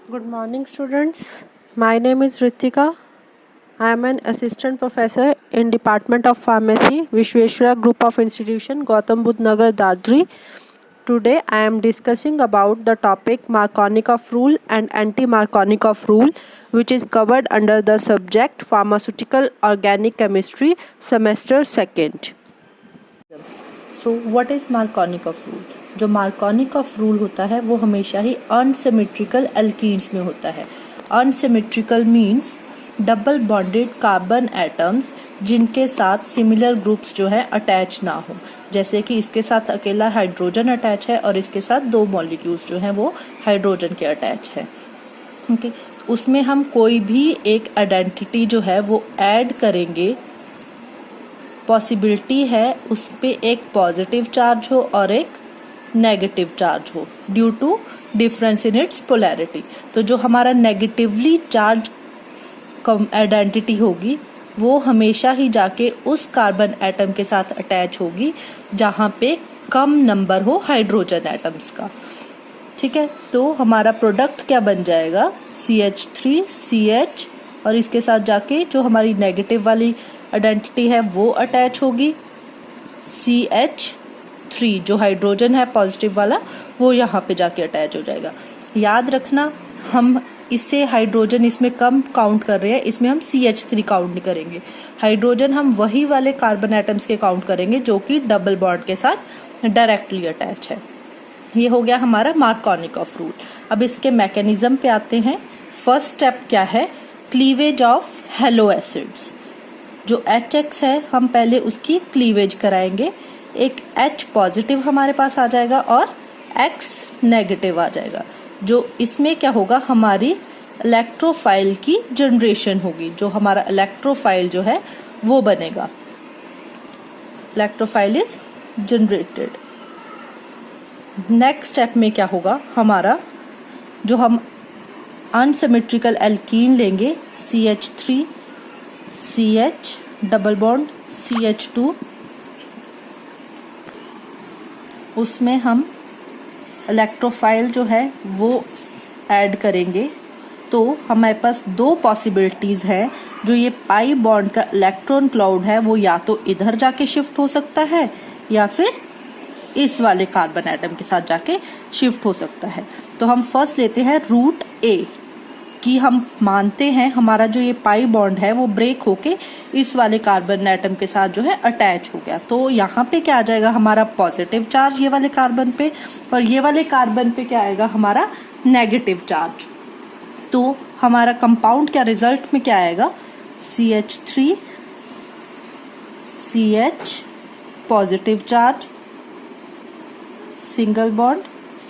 Good morning, students. My name is Ritika. I am an assistant professor in Department of Pharmacy, Vishweshwara Group of Institution, Gautam Budh Nagar, Dadri. Today, I am discussing about the topic Markovnikov rule and anti-Markovnikov rule, which is covered under the subject Pharmaceutical Organic Chemistry, semester 2nd. So what is Markovnikov rule? जो Markovnikov rule होता है वो हमेशा ही unsymmetrical alkenes में होता है। Unsymmetrical means double bonded carbon atoms जिनके साथ सिमिलर ग्रुप्स जो है अटैच ना हो। जैसे कि इसके साथ अकेला हाइड्रोजन अटैच है और इसके साथ दो मॉलिक्यूल्स जो हैं वो हाइड्रोजन के अटैच है। ओके, उसमें हम कोई भी एक आइडेंटिटी जो है वो ऐड करेंगे, पॉसिबिलिटी है उस पे एक पॉजिटिव चार्ज हो और एक नेगेटिव चार्ज हो due to difference in its polarity. तो जो हमारा नेगेटिवली चार्ज आइडेंटिटी होगी वो हमेशा ही जाके उस कार्बन एटम के साथ अटैच होगी जहां पे कम नंबर हो हाइड्रोजन एटम्स का। ठीक है, तो हमारा प्रोडक्ट क्या बन जाएगा? CH3CH, और इसके साथ जाके जो हमारी नेगेटिव वाली आइडेंटिटी है वो अटैच होगी CH3, जो हाइड्रोजन है पॉजिटिव वाला वो यहाँ पे जाके अटैच हो जाएगा। याद रखना, हम इससे हाइड्रोजन इसमें कम काउंट कर रहे हैं, इसमें हम CH3 काउंट नहीं करेंगे। हाइड्रोजन हम वही वाले कार्बन एटम्स के काउंट करेंगे जो कि डबल बॉन्ड के साथ डायरेक्टली अटैच है। ये हो गया हमारा मार्कोनिकॉफ रूल। अब इसके मैकेनिज्म पे आते हैं। फर्स्ट स्टेप क्या है? Cleavage of hello acids. जो HX है हम पहले उसकी क्लीवेज कराएंगे। एक H पॉजिटिव हमारे पास आ जाएगा और X नेगेटिव आ जाएगा। जो इसमें क्या होगा, हमारी इलेक्ट्रोफाइल की जनरेशन होगी। जो हमारा इलेक्ट्रोफाइल जो है वो बनेगा, electrophile is generated. Next step में क्या होगा, हमारा जो हम अनसिमेट्रिकल एल्कीन लेंगे CH3 CH double bond CH2, उसमें हम इलेक्ट्रोफाइल जो है वो ऐड करेंगे। तो हमारे पास दो पॉसिबिलिटीज है। जो ये पाई बॉन्ड का इलेक्ट्रॉन क्लाउड है वो या तो इधर जाके शिफ्ट हो सकता है या फिर इस वाले कार्बन एटम के साथ जाके शिफ्ट हो सकता है। तो हम फर्स्ट लेते हैं रूट A कि हम मानते हैं हमारा जो ये पाई बॉन्ड है वो ब्रेक होके इस वाले कार्बन एटम के साथ जो है अटैच हो गया। तो यहाँ पे क्या आ जाएगा, हमारा पॉजिटिव चार्ज ये वाले कार्बन पे, और ये वाले कार्बन पे क्या आएगा, हमारा नेगेटिव चार्ज। तो हमारा कंपाउंड क्या रिजल्ट में क्या आएगा, CH3 CH positive charge, single bond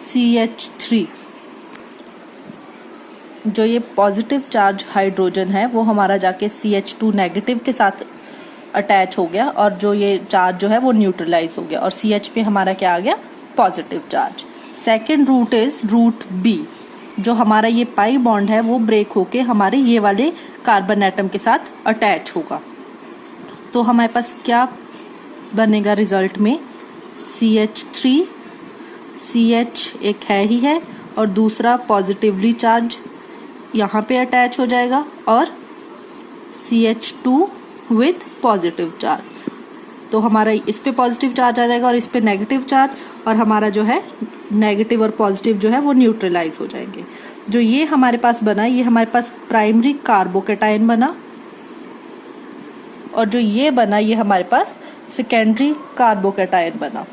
CH3। जो ये पॉजिटिव चार्ज हाइड्रोजन है वो हमारा जाके CH2 नेगेटिव के साथ अटैच हो गया और जो ये चार्ज जो है वो न्यूट्रलाइज हो गया और CH पे हमारा क्या आ गया, positive charge. Second root is root B। जो हमारा ये पाई बॉन्ड है वो ब्रेक होके हमारे ये वाले कार्बन एटम के साथ अटैच होगा। तो हमारे पास क्या बनेगा रिजल्ट में, CH3 CH एक है ही है और दूसरा पॉजिटिवली चार्ज यहाँ पे अटैच हो जाएगा और CH2 विथ पॉजिटिव चार्ज। तो हमारा इस पे पॉजिटिव चार्ज आ जाएगा और इस पे नेगेटिव चार्ज, और हमारा जो है नेगेटिव और पॉजिटिव जो है वो न्यूट्रलाइज हो जाएंगे। जो ये हमारे पास बना, ये हमारे पास प्राइमरी कार्बोकेटाइन बना, और जो ये बना ये हमारे पास सेकेंडरी कार्बोकेटाइन बना।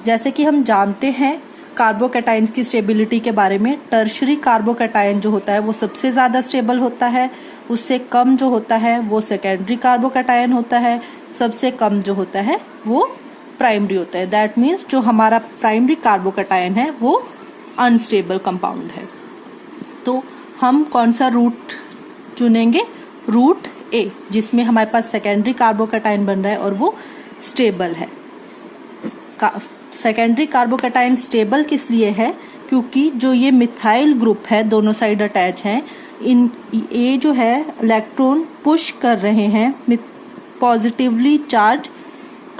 जैसे कि हम जानते हैं कार्बोकेटाइन्स की स्टेबिलिटी के बारे में, टर्शरी कार्बोकेटाइन जो होता है वो सबसे ज्यादा स्टेबल होता है, उससे कम जो होता है वो सेकेंडरी कार्बोकेटाइन होता है, सबसे कम जो होता है वो प्राइमरी होता है। दैट मीन्स जो हमारा प्राइमरी कार्बोकेटाइन है वो अनस्टेबल कंपाउंड है। तो हम कौन सा रूट चुनेंगे, रूट A, जिसमें हमारे पास सेकेंडरी कार्बोकेटाइन बन रहा है और वो स्टेबल है। सेकेंडरी कार्बोकेटाइन स्टेबल किस लिए है, क्योंकि जो ये मिथाइल ग्रुप है दोनों साइड अटैच हैं, इन ये जो है इलेक्ट्रॉन पुश कर रहे हैं पॉजिटिवली चार्ज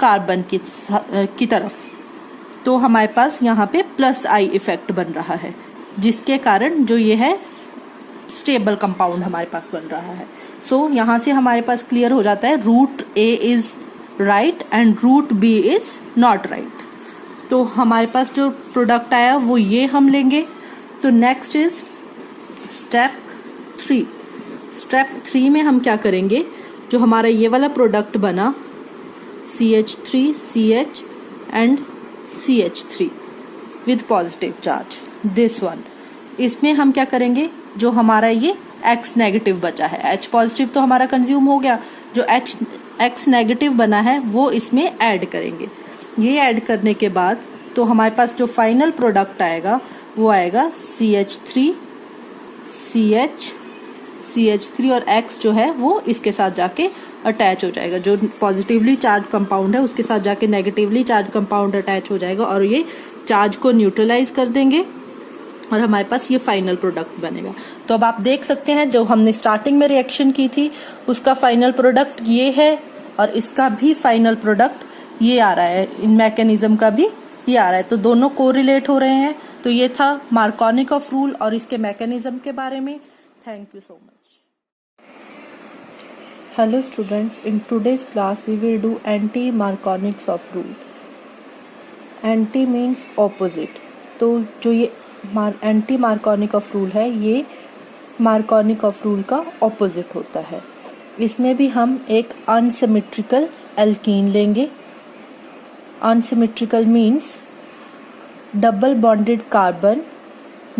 कार्बन की तरफ। तो हमारे पास यहाँ पे +I इफेक्ट बन रहा है। जिसके कारण जो ये है स्टेबल कंपाउंड हमारे पास बन रहा है। सो यहाँ से हमारे पास क्लियर हो जाता है root A is right and root B is not right. तो हमारे पास जो प्रोडक्ट आया वो ये हम लेंगे। तो नेक्स्ट इज स्टेप 3। स्टेप 3 में हम क्या करेंगे, जो हमारा ये वाला प्रोडक्ट बना CH3 CH and CH3 with positive charge, this one, इसमें हम क्या करेंगे, जो हमारा ये X नेगेटिव बचा है, H पॉजिटिव तो हमारा कंज्यूम हो गया, जो X नेगेटिव बना है वो इसमें ऐड करेंगे। ये ऐड करने के बाद तो हमारे पास जो फाइनल प्रोडक्ट आएगा वो आएगा CH3 CH CH3 और X जो है वो इसके साथ जाके अटैच हो जाएगा। जो पॉजिटिवली चार्ज कंपाउंड है उसके साथ जाके नेगेटिवली चार्ज कंपाउंड अटैच हो जाएगा और ये चार्ज को न्यूट्रलाइज कर देंगे और हमारे पास ये फाइनल प्रोडक्ट बनेगा। तो अब आप देख सकते हैं जो हमने स्टार्टिंग में रिएक्शन की थी उसका फाइनल प्रोडक्ट ये है और इसका भी फाइनल प्रोडक्ट ये आ रहा है, इन मैकेनिज्म का भी ये आ रहा है। तो दोनों कोरिलेट हो रहे हैं। तो ये था मार्कोनिकॉफ रूल और इसके मैकेनिज्म के बारे में। Thank you so much. Hello students, in today's class we will do anti-Markovnikov rule. Anti means opposite. तो जो ये anti-Markovnikov rule है ये Markovnikov rule का opposite होता है। इसमें भी हम एक unsymmetrical alkene लेंगे। Unsymmetrical means double bonded carbon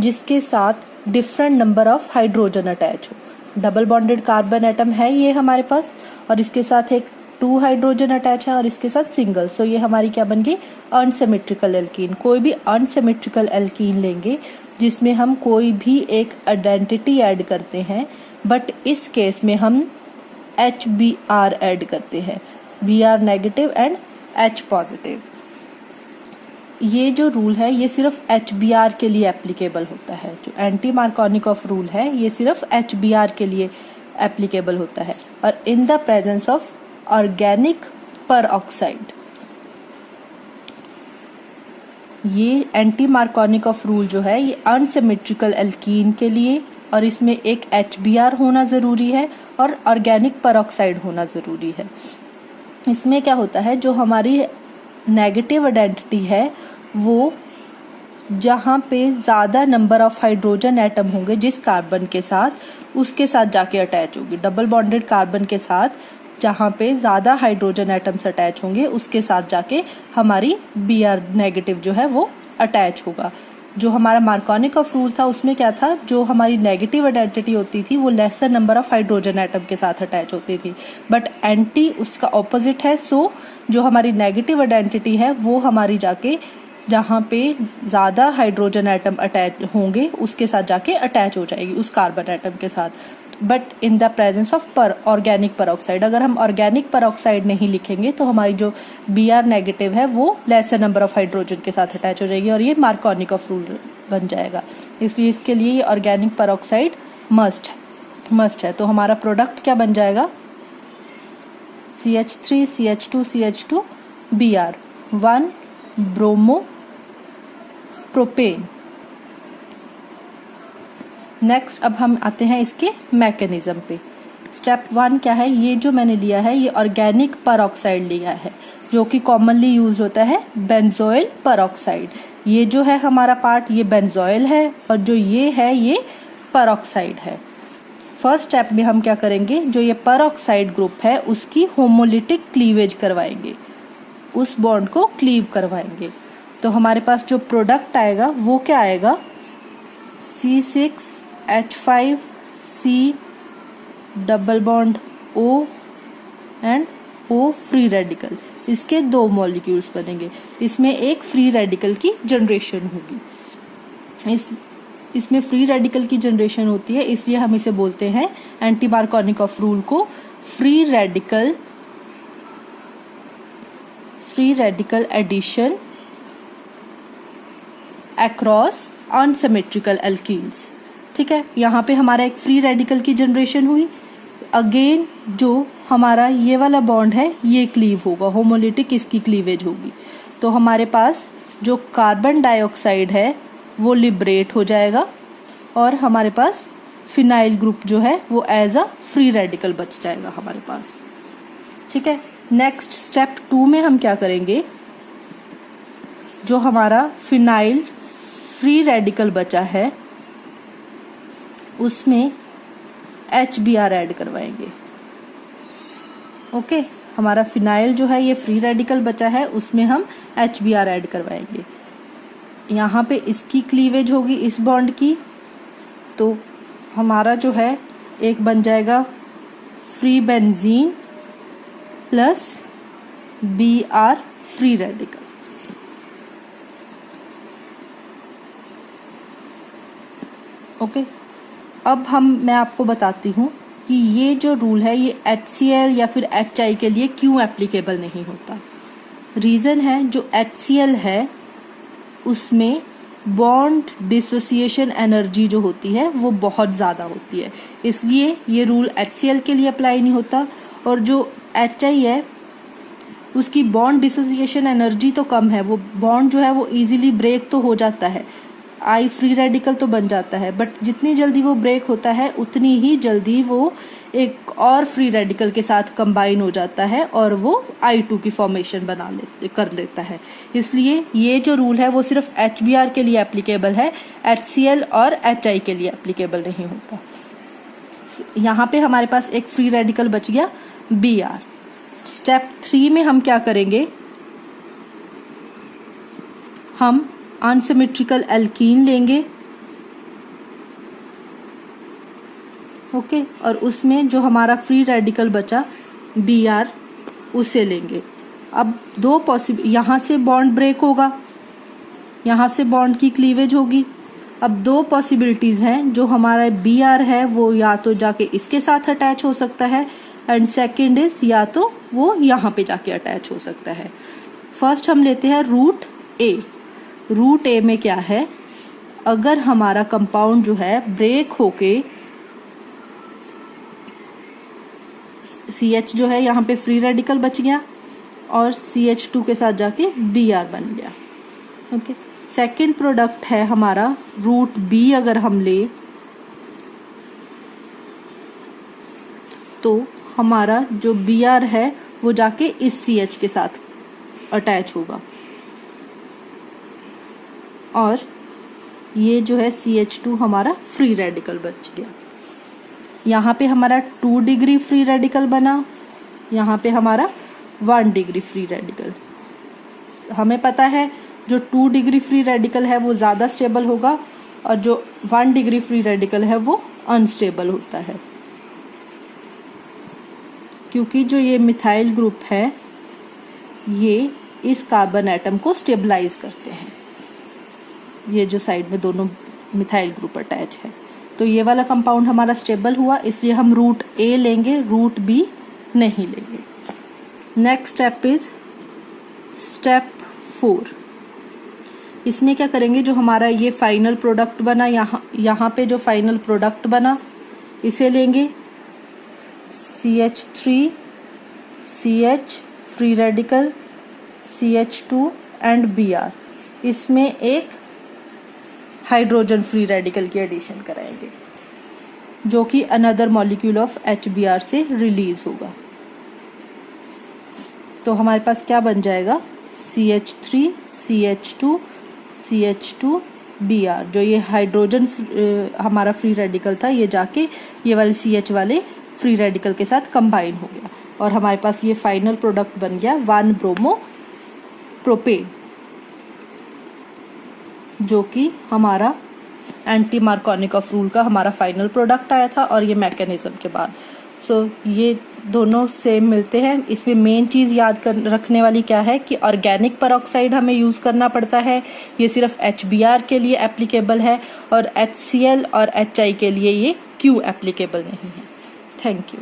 जिसके साथ different number of hydrogen attach हो। डबल बॉन्डेड कार्बन एटम है ये हमारे पास और इसके साथ एक 2 हाइड्रोजन अटैच है और इसके साथ सिंगल। सो ये हमारी क्या बन गई, अनसिमेट्रिकल एल्कीन। कोई भी अनसिमेट्रिकल एल्कीन लेंगे जिसमें हम कोई भी एक आइडेंटिटी ऐड करते हैं, बट इस केस में हम HBr ऐड करते हैं, Br negative and H positive. ये जो रूल है ये सिर्फ HBr के लिए एप्लीकेबल होता है। जो एंटी मार्कोनिकॉफ रूल है ये सिर्फ HBr के लिए एप्लीकेबल होता है और in the presence of organic peroxide. ये एंटी मार्कोनिकॉफ रूल जो है ये अनसिमेट्रिकल एल्कीन के लिए और इसमें एक HBr होना जरूरी है और ऑर्गेनिक परऑक्साइड होना जरूरी है। इसमें क्या होता है, जो हमारी नेगेटिव आइडेंटिटी है वो जहाँ पे ज़्यादा नंबर ऑफ हाइड्रोजन एटम होंगे जिस कार्बन के साथ उसके साथ जाके अटैच होगी। डबल बॉन्डेड कार्बन के साथ जहाँ पे ज़्यादा हाइड्रोजन एटम्स अटैच होंगे उसके साथ जाके हमारी Br नेगेटिव जो है वो अटैच होगा। जो हमारा मार्कोनिकॉफ रूल था उसमें क्या था, जो हमारी नेगेटिव आइडेंटिटी होती थी वो laser number of hydrogen atom के साथ अटैच होती थी, बट एंटी उसका ऑपोजिट है। सो जो हमारी नेगेटिव आइडेंटिटी है वो हमारी जाके जहाँ पे ज़्यादा हाइड्रोजन एटम अटैच होंगे उसके साथ जाके अटैच हो जाएगी उस कार्बन एटम के साथ, but in the presence of organic peroxide. अगर हम ऑर्गेनिक परऑक्साइड नहीं लिखेंगे तो हमारी जो Br नेगेटिव है वो लेसर नंबर ऑफ हाइड्रोजन के साथ अटैच हो जाएगी और ये मार्कोनिकॉफ रूल बन जाएगा। इसलिए इसके लिए ये ऑर्गेनिक परऑक्साइड मस्ट है। तो हमारा प्रोडक्ट क्या बन जाएगा, CH3 CH2 CH2 Br 1 bromo propane. Next अब हम आते हैं इसके मैकेनिज्म पे। स्टेप 1 क्या है, ये जो मैंने लिया है ये ऑर्गेनिक परऑक्साइड लिया है जो कि कॉमनली यूज होता है बेंजोइल परऑक्साइड। ये जो है हमारा पार्ट ये बेंजोइल है और जो ये है ये परऑक्साइड है। फर्स्ट स्टेप में हम क्या करेंगे, जो ये परऑक्साइड ग्रुप है उसकी होमोलिटिक क्लीवेज करवाएंगे, उस बॉन्ड को क्लीव करवाएंगे। तो हमारे पास जो प्रोडक्ट आएगा वो क्या आएगा, C6H5C double bond O and O free radical. इसके 2 मॉलिक्यूल्स बनेंगे, इसमें एक फ्री रेडिकल की जनरेशन होगी। इसमें फ्री रेडिकल की जनरेशन होती है, इसलिए हम इसे बोलते हैं एंटी मार्कोनिकॉफ रूल को free radical addition across unsymmetrical alkenes. ठीक है, यहाँ पे हमारा एक फ्री रेडिकल की जनरेशन हुई। अगेन जो हमारा ये वाला बॉन्ड है ये क्लीव होगा, होमोलिटिक इसकी क्लीवेज होगी। तो हमारे पास जो कार्बन डाइऑक्साइड है वो लिबरेट हो जाएगा और हमारे पास फिनाइल ग्रुप जो है वो एज अ फ्री रेडिकल बच जाएगा हमारे पास। ठीक है, नेक्स्ट स्टेप 2 में हम क्या करेंगे, जो हमारा फिनाइल फ्री रेडिकल बचा है उसमें HBr ऐड करवाएंगे। ओके, हमारा फिनाइल जो है ये फ्री रेडिकल बचा है, उसमें हम HBr ऐड करवाएंगे। यहाँ पे इसकी क्लीवेज होगी इस बॉन्ड की, तो हमारा जो है एक बन जाएगा free benzene plus Br free radical. Okay, अब मैं आपको बताती हूँ कि ये जो रूल है ये HCl या फिर HI के लिए क्यों एप्लीकेबल नहीं होता। रीजन है, जो HCl है उसमें बॉन्ड डिसोसिएशन एनर्जी जो होती है वो बहुत ज़्यादा होती है, इसलिए ये रूल HCl के लिए अप्लाई नहीं होता। और जो HI है उसकी बॉन्ड डिसोसिएशन एनर्जी तो कम है, वो बॉन्ड जो है वो इजीली ब्रेक तो हो जाता है, I फ्री रेडिकल तो बन जाता है, बट जितनी जल्दी वो ब्रेक होता है उतनी ही जल्दी वो एक और फ्री रेडिकल के साथ कंबाइन हो जाता है और वो I2 की फॉर्मेशन कर लेता है। इसलिए ये जो रूल है वो सिर्फ HBr के लिए एप्लीकेबल है, HCl और HI के लिए एप्लीकेबल नहीं होता। यहाँ पे हमारे पास एक फ्री रेडिकल बच गया Br। स्टेप 3 में हम क्या करेंगे, हम अनसिमेट्रिकल एल्कीन लेंगे। ओके, और उसमें जो हमारा फ्री रेडिकल बचा Br उसे लेंगे। अब दो यहाँ से बॉन्ड ब्रेक होगा, यहाँ से बॉन्ड की क्लीवेज होगी। अब दो पॉसिबिलिटीज हैं, जो हमारा Br है वो या तो जाके इसके साथ अटैच हो सकता है एंड सेकंड इज या तो वो यहाँ पे जाके अटैच हो सकता है। फर्स्ट हम लेते हैं रूट A। रूट A में क्या है, अगर हमारा कंपाउंड जो है ब्रेक होके CH जो है यहाँ पे फ्री रेडिकल बच गया और CH2 के साथ जाके Br बन गया। ओके, सेकंड प्रोडक्ट है हमारा रूट B। अगर हम ले तो हमारा जो Br है वो जाके इस CH के साथ अटैच होगा और ये जो है CH2 हमारा फ्री रेडिकल बच गया। यहाँ पे हमारा 2 डिग्री फ्री रेडिकल बना, यहाँ पे हमारा 1 डिग्री फ्री रेडिकल। हमें पता है जो 2 डिग्री फ्री रेडिकल है वो ज़्यादा स्टेबल होगा और जो 1 डिग्री फ्री रेडिकल है वो अनस्टेबल होता है, क्योंकि जो ये मिथाइल ग्रुप है ये इस कार्बन एटम को स्टेबलाइज करते हैं। ये जो साइड में दोनों मिथाइल ग्रुप अटैच है, तो ये वाला कंपाउंड हमारा स्टेबल हुआ, इसलिए हम रूट A लेंगे, रूट B नहीं लेंगे। Next step is step 4। इसमें क्या करेंगे, जो हमारा ये फाइनल प्रोडक्ट बना, यहाँ पे जो फाइनल प्रोडक्ट बना इसे लेंगे, CH3 CH free radical CH2 and Br, इसमें एक हाइड्रोजन फ्री रेडिकल की एडिशन कराएंगे जो कि अनदर मॉलिक्यूल ऑफ HBr से रिलीज होगा। तो हमारे पास क्या बन जाएगा, CH3 CH2 CH2 Br। जो ये हाइड्रोजन हमारा फ्री रेडिकल था ये जाके ये वाले CH वाले फ्री रेडिकल के साथ कंबाइन हो गया और हमारे पास ये फाइनल प्रोडक्ट बन गया 1 ब्रोमो प्रोपेन, जो कि हमारा एंटी मार्कोनिकॉफ रूल का हमारा फाइनल प्रोडक्ट आया था और ये मैकेनिज्म के बाद। ये दोनों सेम मिलते हैं। इसमें मेन चीज़ याद रखने वाली क्या है कि ऑर्गेनिक पेरोक्साइड हमें यूज़ करना पड़ता है, ये सिर्फ HBr के लिए एप्लीकेबल है और HCl और HI के लिए ये क्यों एप्लीकेबल नहीं है। Thank you.